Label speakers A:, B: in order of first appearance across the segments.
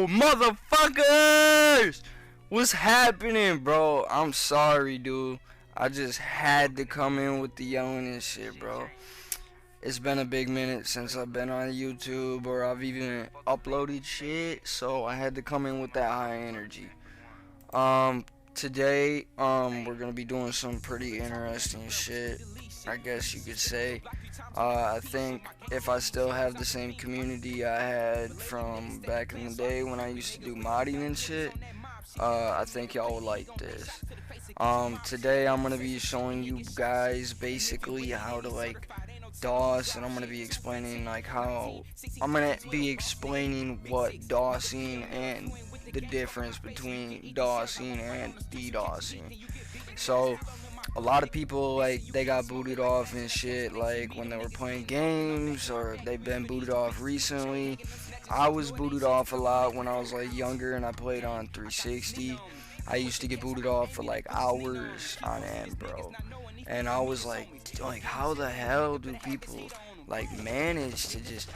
A: Yo, motherfuckers! What's happening, bro? I'm sorry, dude. I just had to come in with the yelling and shit, bro. It's been a big minute since I've been on YouTube or I've even uploaded shit, so I had to come in with that high energy. Today, we're gonna be doing some pretty interesting shit, I guess you could say. I think if I still have the same community I had from back in the day when I used to do modding and shit, I think y'all would like this. Today I'm gonna be showing you guys basically how to DoS, and I'm gonna be explaining what DOSing and the difference between DOSing and DDoSing. So a lot of people they got booted off and shit when they were playing games, or they've been booted off recently. I was booted off a lot when I was younger and I played on 360. I used to get booted off for hours on end, bro. And I was like, how the hell do people manage to just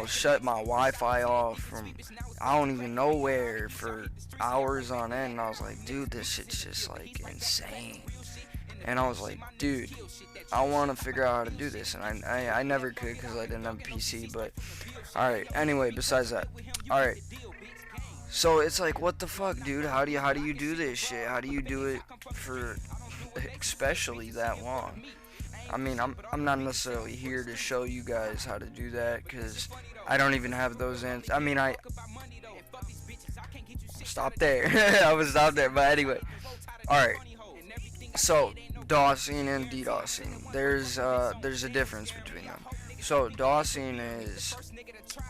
A: shut my Wi-Fi off from I don't even know where for hours on end? And I was like, dude, this shit's just insane. And I was like, dude, I want to figure out how to do this, and I never could because I didn't have a PC. But alright, anyway, besides that, alright, so it's what the fuck, dude? How do you do this shit? How do you do it for especially that long? I mean, I'm not necessarily here to show you guys how to do that, because I don't even have those answers. I mean, stop there. I would stop there, but anyway, alright. So DOSing and DDoSing, there's a difference between them. So DOSing is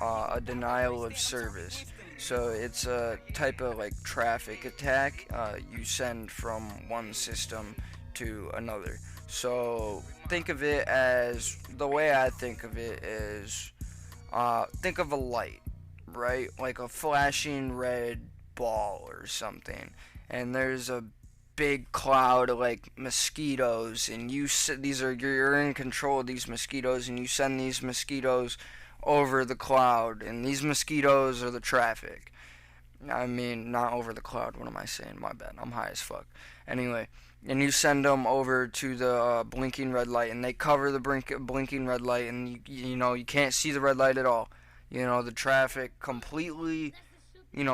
A: a denial of service. So it's a type of traffic attack you send from one system to another. So think of it as, the way I think of it is, think of a light, right? Like a flashing red ball or something, and there's a big cloud of mosquitoes, and you're in control of these mosquitoes, and you send these mosquitoes over the cloud, and these mosquitoes are the traffic. I mean, not over the cloud, what am I saying? My bad, I'm high as fuck. Anyway, and you send them over to the blinking red light, and they cover the blinking red light, and you can't see the red light at all. The traffic completely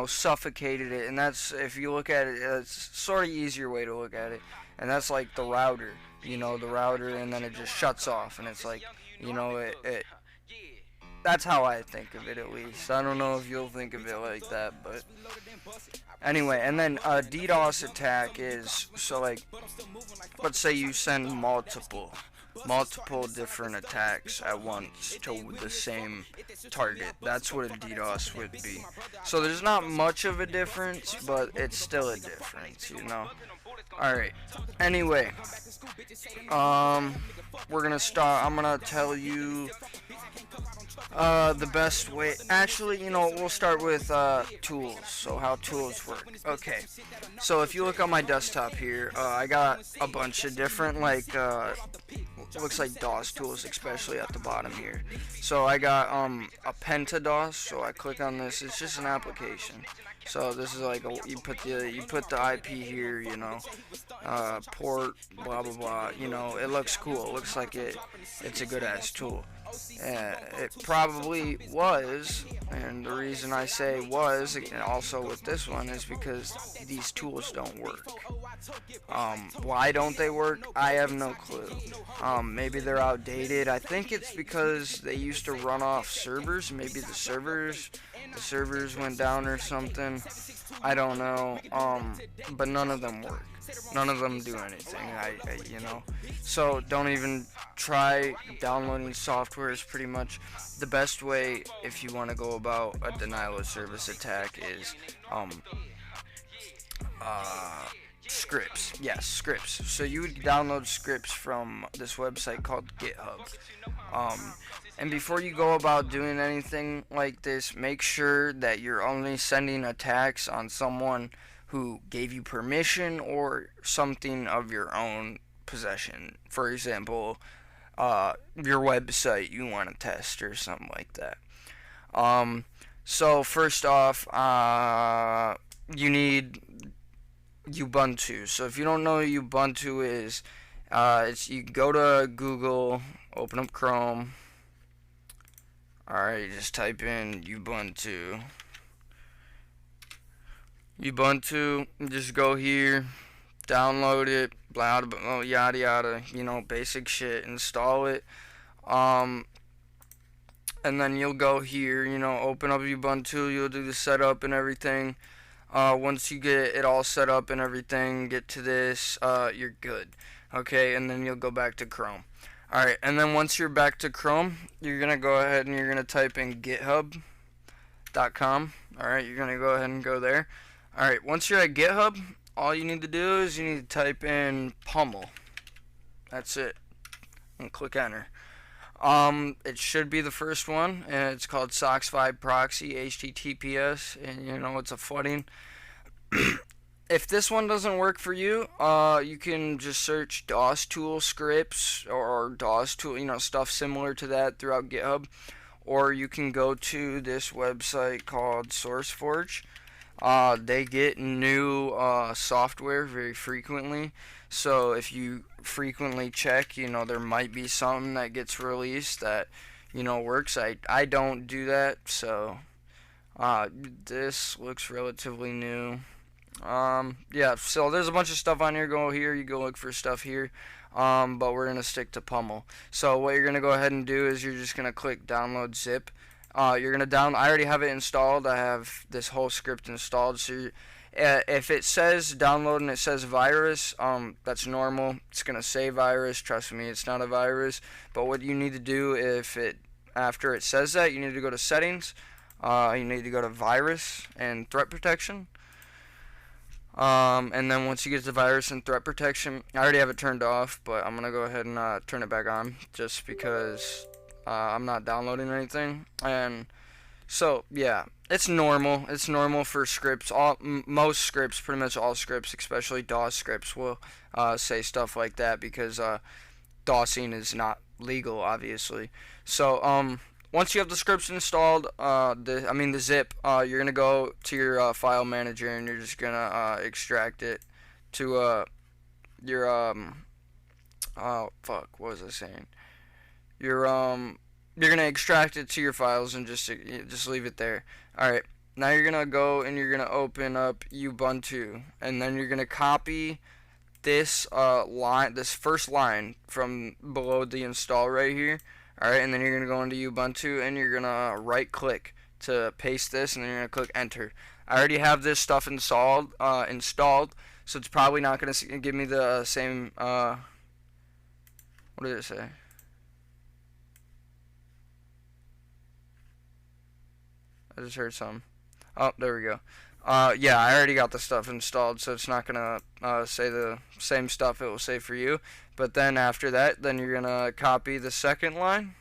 A: suffocated it. And that's, if you look at it, it's sort of easier way to look at it, and that's the router, the router, and then it just shuts off, and it's it that's how I think of it, at least. I don't know if you'll think of it like that, but anyway. And then a DDoS attack is, so let's say you send multiple different attacks at once to the same target. That's what a DDoS would be. So there's not much of a difference, but it's still a difference, Alright, anyway, we're gonna start. I'm gonna tell you the best way. Actually, we'll start with tools. So how tools work. Okay, so if you look on my desktop here, I got a bunch of different looks like DOS tools, especially at the bottom here. So I got a PentaDOS. So I click on this. It's just an application. So this is you put the IP here, port, blah blah blah. It looks cool. It looks like it's a good ass tool. It probably was, and the reason I say was, and also with this one, is because these tools don't work. Why don't they work? I have no clue. Maybe they're outdated. I think it's because they used to run off servers. Maybe the servers went down or something. I don't know. But none of them work. None of them do anything. So don't even try downloading software. Is pretty much the best way if you want to go about a denial of service attack. Is scripts. Yes, scripts. So you would download scripts from this website called GitHub. And before you go about doing anything like this, make sure that you're only sending attacks on someone who gave you permission or something of your own possession. For example, your website you want to test or something like that. So first off, you need Ubuntu. So if you don't know what Ubuntu is, you go to Google, open up Chrome. Alright, just type in Ubuntu. Just go here, download it, blah, blah, blah, yada yada, basic shit, install it. And then you'll go here, open up Ubuntu, you'll do the setup and everything. Once you get it all set up and everything, get to this, you're good. Okay, and then you'll go back to Chrome. Alright, and then once you're back to Chrome, you're going to go ahead and you're going to type in github.com. Alright, you're going to go ahead and go there. Alright, once you're at GitHub, all you need to do is you need to type in Pummel. That's it. And click enter. It should be the first one, and it's called SOX5 Proxy HTTPS, and it's a flooding. If this one doesn't work for you, you can just search DoS tool scripts or DoS tool, stuff similar to that throughout GitHub, or you can go to this website called SourceForge. They get new software very frequently, so if you frequently check, there might be something that gets released that works. I don't do that, so this looks relatively new. Yeah, so there's a bunch of stuff on here. Go here, you go look for stuff here, but we're gonna stick to Pummel. So what you're gonna go ahead and do is you're just gonna click download zip. You're gonna I already have it installed. I have this whole script installed. So if it says download and it says virus, that's normal. It's gonna say virus. Trust me, it's not a virus. But what you need to do after it says that, you need to go to settings. You need to go to virus and threat protection. And then once you get to virus and threat protection, I already have it turned off, but I'm gonna go ahead and turn it back on just because I'm not downloading anything. And so yeah, it's normal. It's normal for scripts. Most scripts, pretty much all scripts, especially DOS scripts, will say stuff like that because DOSing is not legal, obviously. So once you have the scripts installed, the zip, you're gonna go to your file manager and you're just gonna extract it to your oh fuck, what was I saying? You're gonna extract it to your files and just leave it there. All right. Now you're gonna go and you're gonna open up Ubuntu, and then you're gonna copy this this first line from below the install right here. All right, and then you're gonna go into Ubuntu and you're gonna right click to paste this, and then you're gonna click enter. I already have this stuff installed, so it's probably not gonna give me the same. What did it say? I just heard some. Oh, there we go. Yeah, I already got the stuff installed, so it's not gonna say the same stuff it will say for you. But then after that, then you're gonna copy the second line.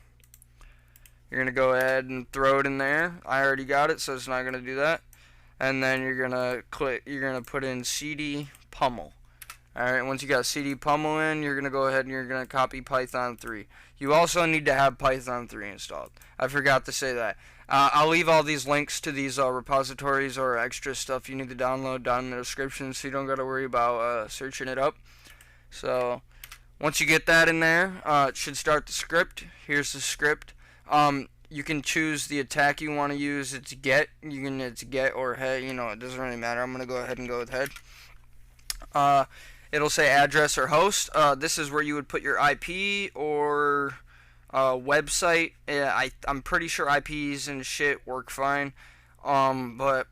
A: You're gonna go ahead and throw it in there. I already got it, so it's not gonna do that. And then you're gonna put in CD Pummel. Alright, once you got CD Pummel in, you're gonna go ahead and you're gonna copy Python 3. You also need to have Python 3 installed. I forgot to say that. I'll leave all these links to these repositories or extra stuff you need to download down in the description, so you don't gotta worry about searching it up. So once you get that in there, it should start the script. Here's the script. You can choose the attack you want to use. It's get. It's get or head. It doesn't really matter. I'm gonna go ahead and go with head. It'll say address or host. This is where you would put your IP or website. I'm pretty sure IPs and shit work fine. But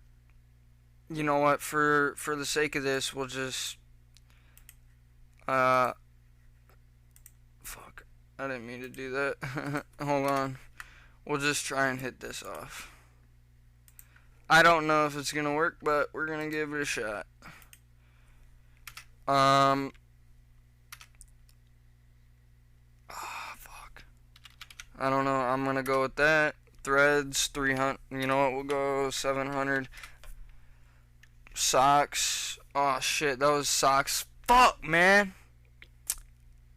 A: you know what? For the sake of this, we'll just fuck. I didn't mean to do that. Hold on. We'll just try and hit this off. I don't know if it's gonna work, but we're gonna give it a shot. Fuck. I don't know. I'm gonna go with that. Threads 300. You know what? We'll go 700. Socks. Oh shit, that was socks. Fuck, man.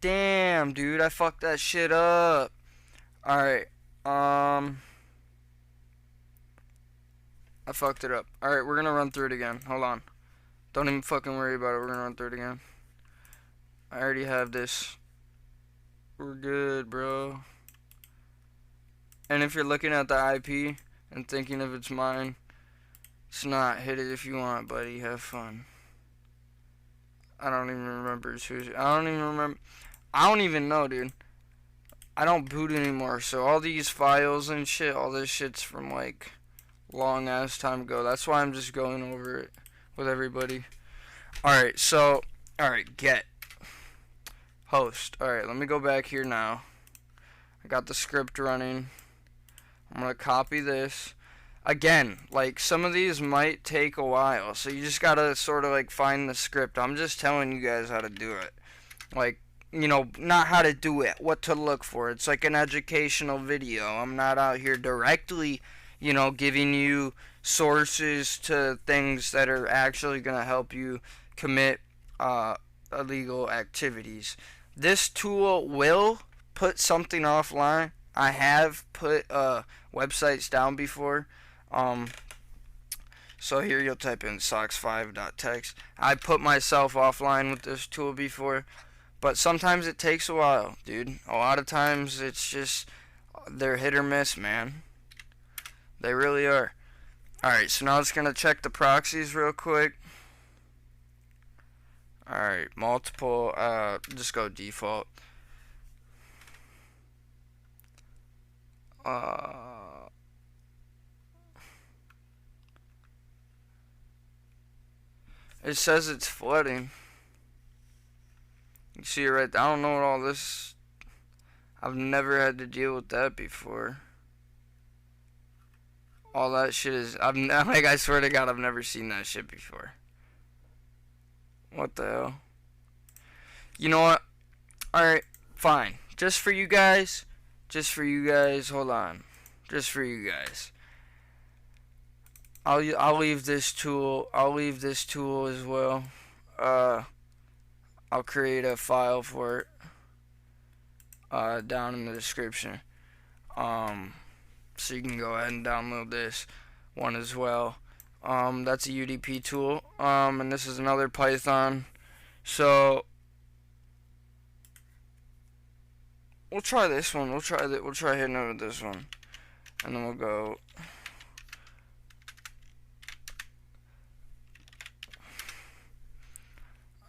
A: Damn, dude, I fucked that shit up. Alright. I fucked it up. Alright, we're gonna run through it again. Hold on. Don't even fucking worry about it. We're gonna run through it again. I already have this. We're good, bro. And if you're looking at the IP and thinking if it's mine, it's not. Hit it if you want, buddy. Have fun. I don't even remember who's. I don't even remember. I don't even know, dude. I don't boot anymore, so all these files and shit, all this shit's from like long ass time ago. That's why I'm just going over it with everybody. Alright, so, alright, get host. Alright, let me go back here now. I got the script running. I'm gonna copy this. Again, like, some of these might take a while, so you just gotta sort of like find the script. I'm just telling you guys how to do it. Like, you know, not how to do it, what to look for. It's like an educational video. I'm not out here directly, you know, giving you sources to things that are actually going to help you commit illegal activities. This tool will put something offline. I have put websites down before. So here you'll type in socks5.txt. I put myself offline with this tool before. But sometimes it takes a while, dude. A lot of times it's just, they're hit or miss, man. They really are. Alright, so now it's going to check the proxies real quick. Alright, multiple, just go default. It says it's flooding. You see it right there. I don't know what all this. I've never had to deal with that before. All that shit is. Like, I swear to God, I've never seen that shit before. What the hell? You know what? Alright, fine. Just for you guys. Hold on. Just for you guys. I'll leave this tool. I'll leave this tool as well. I'll create a file for it down in the description. So you can go ahead and download this one as well. That's a UDP tool. And this is another Python. So we'll try this one. We'll try hitting it with this one, and then we'll go.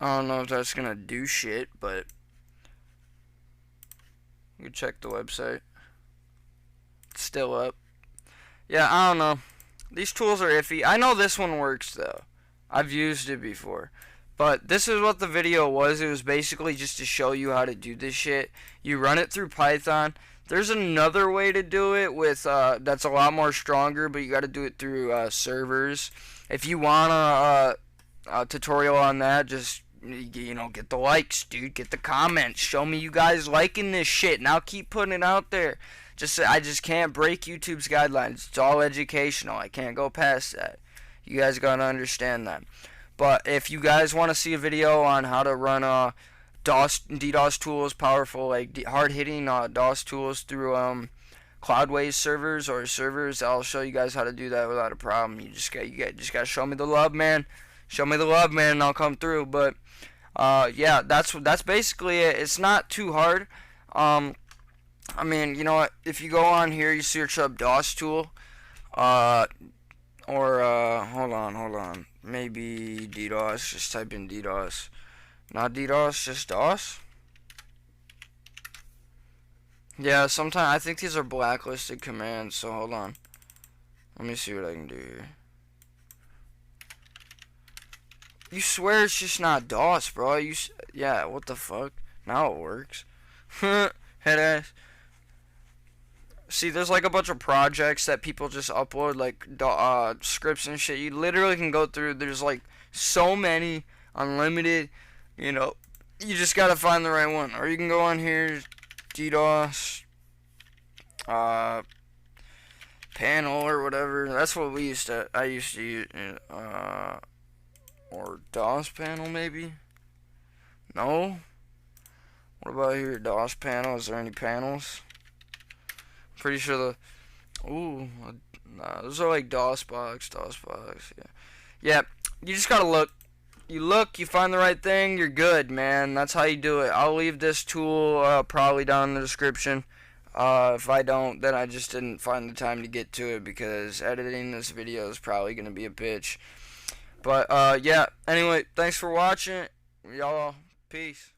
A: I don't know if that's gonna do shit, but you check the website. It's still up. Yeah, I don't know. These tools are iffy. I know this one works though. I've used it before. But this is what the video was. It was basically just to show you how to do this shit. You run it through Python. There's another way to do it with that's a lot more stronger, but you got to do it through servers. If you want a tutorial on that, just, you know, get the likes, dude. Get the comments. Show me you guys liking this shit, and I'll keep putting it out there. I just can't break YouTube's guidelines. It's all educational. I can't go past that. You guys gotta understand that. But if you guys want to see a video on how to run DDoS tools, powerful, like hard-hitting DOS tools through Cloudways servers or servers, I'll show you guys how to do that without a problem. You just gotta show me the love, man. Show me the love, man, and I'll come through. But yeah, that's basically it. It's not too hard. I mean, you know what? If you go on here, you search up DOS tool, hold on. Maybe DDoS. Just type in DDoS. Not DDoS, just DOS. Yeah, sometimes I think these are blacklisted commands. So hold on. Let me see what I can do here. You swear it's just not DOS, bro? Yeah. What the fuck? Now it works. Head ass. See, there's like a bunch of projects that people just upload, like scripts and shit. You literally can go through. There's like so many, unlimited. You know, you just gotta find the right one. Or you can go on here, DDoS, panel or whatever. That's what I used to use, or DOS panel maybe. No. What about here, DOS panel? Is there any panels? Pretty sure Nah, those are like DOS box, yeah. Yeah, you just gotta look. You look, you find the right thing, you're good, man. That's how you do it. I'll leave this tool probably down in the description. If I don't, then I just didn't find the time to get to it because editing this video is probably gonna be a bitch. But yeah, anyway, thanks for watching. Y'all, peace.